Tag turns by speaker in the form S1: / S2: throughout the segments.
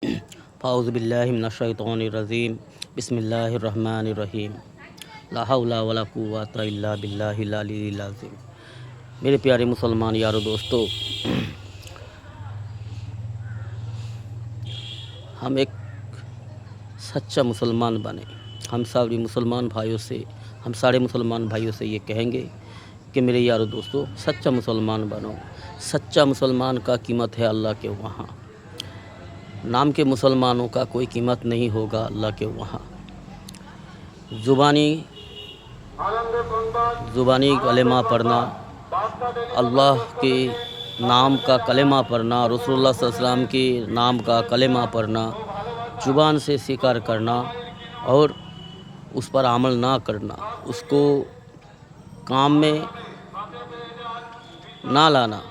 S1: اعوذ باللہ من الشیطان الرجیم بسم اللہ الرحمن الرحیم لا حول ولا قوۃ الا باللہ العلی العظیم۔ میرے پیارے مسلمان یارو دوستو، ہم ایک سچا مسلمان بنیں۔ ہم سارے مسلمان بھائیوں سے یہ کہیں گے کہ میرے یارو دوستو، سچا مسلمان بنو۔ سچا مسلمان کا قیمت ہے اللہ کے وہاں۔ نام کے مسلمانوں کا کوئی قیمت نہیں ہوگا اللہ کے وہاں۔ زبانی کلمہ پڑھنا، اللہ کے نام کا کلمہ پڑھنا، رسول اللہ صلی اللہ علیہ وسلم کے نام کا کلمہ پڑھنا، زبان سے ذکر کرنا اور اس پر عمل نہ کرنا، اس کو کام میں نہ لانا،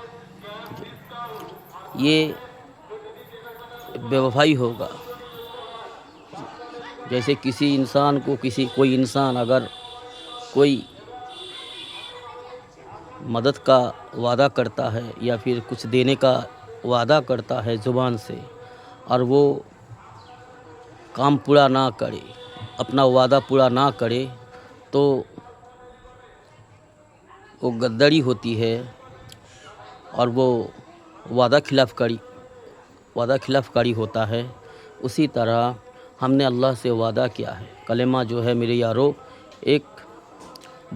S1: یہ بے وفائی ہوگا۔ جیسے کسی انسان کو کوئی انسان اگر کوئی مدد کا وعدہ کرتا ہے یا پھر کچھ دینے کا وعدہ کرتا ہے زبان سے، اور وہ کام پورا نہ کرے، اپنا وعدہ پورا نہ کرے، تو وہ غداری ہوتی ہے اور وہ وعدہ خلاف کاری ہوتا ہے۔ اسی طرح ہم نے اللہ سے وعدہ کیا ہے۔ کلمہ جو ہے میرے یارو، ایک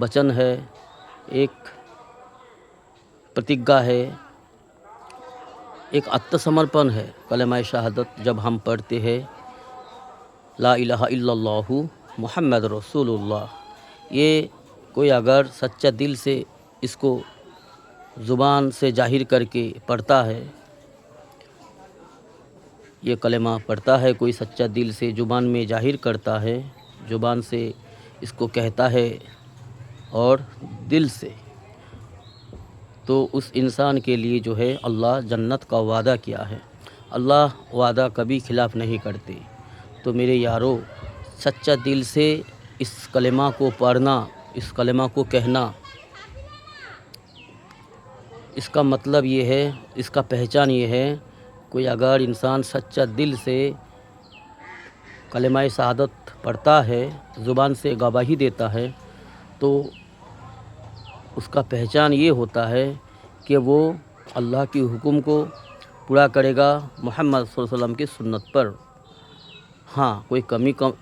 S1: وچن ہے، ایک پرتیجھا ہے، ایک آتم سمرپن ہے۔ کلمہ شہادت جب ہم پڑھتے ہیں، لا الہ الا اللہ محمد رسول اللہ، یہ کوئی اگر سچا دل سے اس کو زبان سے ظاہر کر کے پڑھتا ہے، یہ کلمہ پڑھتا ہے، کوئی سچا دل سے زبان میں ظاہر کرتا ہے، زبان سے اس کو کہتا ہے اور دل سے، تو اس انسان کے لیے جو ہے اللہ جنت کا وعدہ کیا ہے۔ اللہ وعدہ کبھی خلاف نہیں کرتے۔ تو میرے یارو، سچا دل سے اس کلمہ کو پڑھنا، اس کلمہ کو کہنا، اس کا مطلب یہ ہے، اس کا پہچان یہ ہے، کوئی اگر انسان سچا دل سے کلمہ شہادت پڑھتا ہے، زبان سے گواہی دیتا ہے، تو اس کا پہچان یہ ہوتا ہے کہ وہ اللہ کے حکم کو پورا کرے گا، محمد صلی اللہ علیہ وسلم کی سنت پر۔ ہاں، کوئی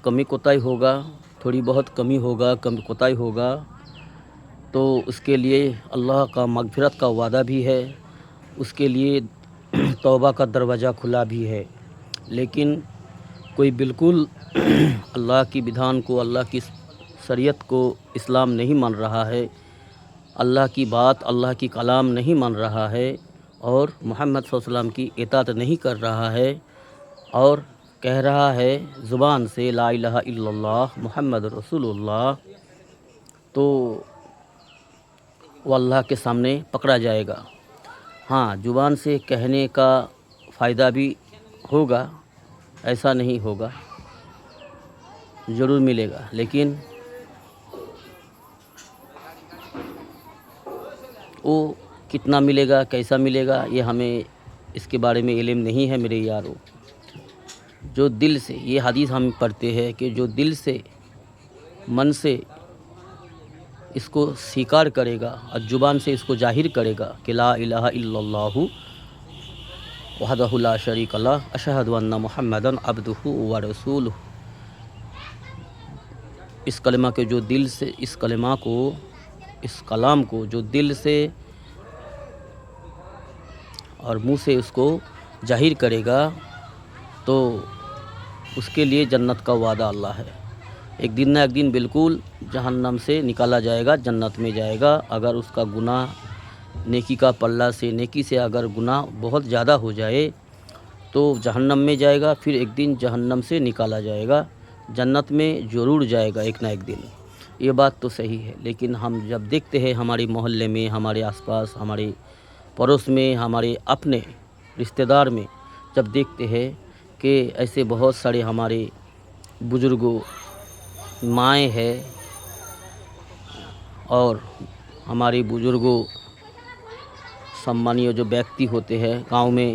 S1: کمی کوتاہی ہوگا، تھوڑی بہت کمی ہوگا، کوتاہی ہوگا، تو اس کے لیے اللہ کا مغفرت کا وعدہ بھی ہے، اس کے لیے توبہ کا دروازہ کھلا بھی ہے۔ لیکن کوئی بالکل اللہ کی بدھان کو، اللہ کی شریعت کو، اسلام نہیں مان رہا ہے، اللہ کی بات، اللہ کی کلام نہیں مان رہا ہے، اور محمد صلی اللہ علیہ وسلم کی اطاعت نہیں کر رہا ہے، اور کہہ رہا ہے زبان سے لا الہ الا اللہ محمد رسول اللہ، تو وہ اللہ کے سامنے پکڑا جائے گا۔ ہاں، زبان سے کہنے کا فائدہ بھی ہوگا، ایسا نہیں ہوگا، ضرور ملے گا، لیکن وہ کتنا ملے گا، کیسا ملے گا، یہ ہمیں اس کے بارے میں علم نہیں ہے میرے یارو۔ جو دل سے، یہ حدیث ہم پڑھتے ہیں کہ جو دل سے، من سے اس کو سویکار کرے گا اور زبان سے اس کو ظاہر کرے گا کہ لا الہ الا اللہ وحدہ لا شریک لہ اشہد ان محمدا عبدہ ورسولہ، اس کلمہ کے جو دل سے، اس کلمہ کو، اس کلام کو جو دل سے اور منہ سے اس کو ظاہر کرے گا، تو اس کے لیے جنت کا وعدہ اللہ ہے۔ ایک دن نہ ایک دن بالکل جہنم سے نکالا جائے گا، جنت میں جائے گا۔ اگر اس کا گناہ نیکی کا پلہ سے، نیکی سے اگر گناہ بہت زیادہ ہو جائے تو جہنم میں جائے گا، پھر ایک دن جہنم سے نکالا جائے گا، جنت میں ضرور جائے گا ایک نہ ایک دن۔ یہ بات تو صحیح ہے، لیکن ہم جب دیکھتے ہیں ہمارے محلے میں، ہمارے آس پاس، ہمارے پڑوس میں، ہمارے اپنے رشتہ دار میں جب دیکھتے ہیں کہ ایسے بہت سارے ہمارے بزرگوں، مائیں ہیں، اور ہمارے بزرگوں، سمانیہ جو ویکتی ہوتے ہیں گاؤں میں،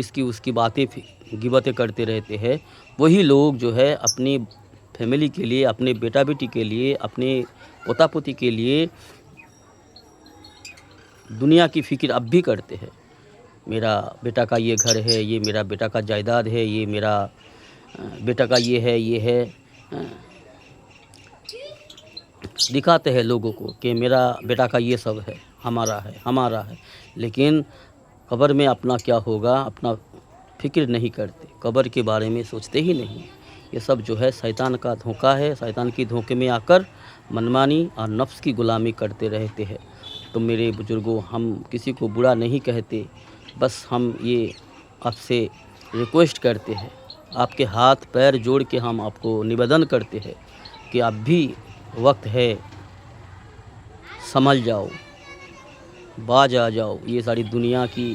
S1: اس کی باتیں غیبتیں کرتے رہتے ہیں، وہی لوگ جو ہے اپنی فیملی کے لیے، اپنے بیٹا بیٹی کے لیے، اپنے پوتا پوتی کے لیے دنیا کی فکر اب بھی کرتے ہیں۔ میرا بیٹا کا یہ گھر ہے، یہ میرا بیٹا کا جائیداد ہے، یہ میرا بیٹا کا یہ ہے دکھاتے ہیں لوگوں کو کہ میرا بیٹا کا یہ سب ہے، ہمارا ہے، لیکن قبر میں اپنا کیا ہوگا اپنا فکر نہیں کرتے، قبر کے بارے میں سوچتے ہی نہیں۔ یہ سب جو ہے شیطان کا دھوکہ ہے، شیطان کی دھوکے میں آ کر منمانی اور نفس کی غلامی کرتے رہتے ہیں۔ تو میرے بزرگوں، ہم کسی کو برا نہیں کہتے، بس ہم یہ آپ سے ریکویسٹ کرتے ہیں، آپ کے ہاتھ پیر جوڑ کے ہم آپ کو نویدن کرتے ہیں کہ اب بھی وقت ہے، سنبھل جاؤ، باز آ جاؤ، یہ ساری دنیا کی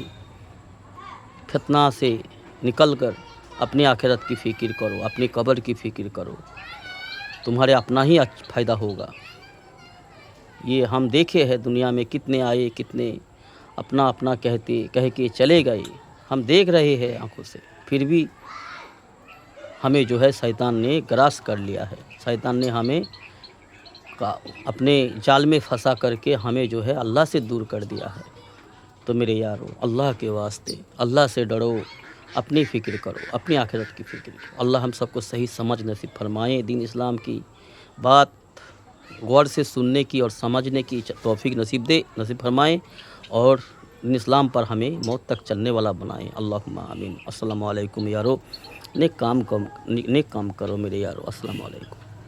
S1: فتنہ سے نکل کر اپنی آخرت کی فکر کرو، اپنی قبر کی فکر کرو، تمہارے اپنا ہی فائدہ ہوگا۔ یہ ہم دیکھے ہیں دنیا میں کتنے آئے، کتنے اپنا کہہ کے چلے گئے، ہم دیکھ رہے ہیں آنکھوں سے، پھر بھی ہمیں جو ہے شیطان نے گراس کر لیا ہے، شیطان نے ہمیں اپنے جال میں پھنسا کر کے ہمیں جو ہے اللہ سے دور کر دیا ہے۔ تو میرے یارو، اللہ کے واسطے اللہ سے ڈرو، اپنی فکر کرو، اپنی آخرت کی فکر کرو۔ اللہ ہم سب کو صحیح سمجھ نصیب فرمائے، دین اسلام کی بات غور سے سننے کی اور سمجھنے کی توفیق نصیب فرمائے، اور دین اسلام پر ہمیں موت تک چلنے والا بنائے۔ اللہم آمین۔ السلام علیکم یارو، نیک کام کرو میرے یارو، السلام علیکم۔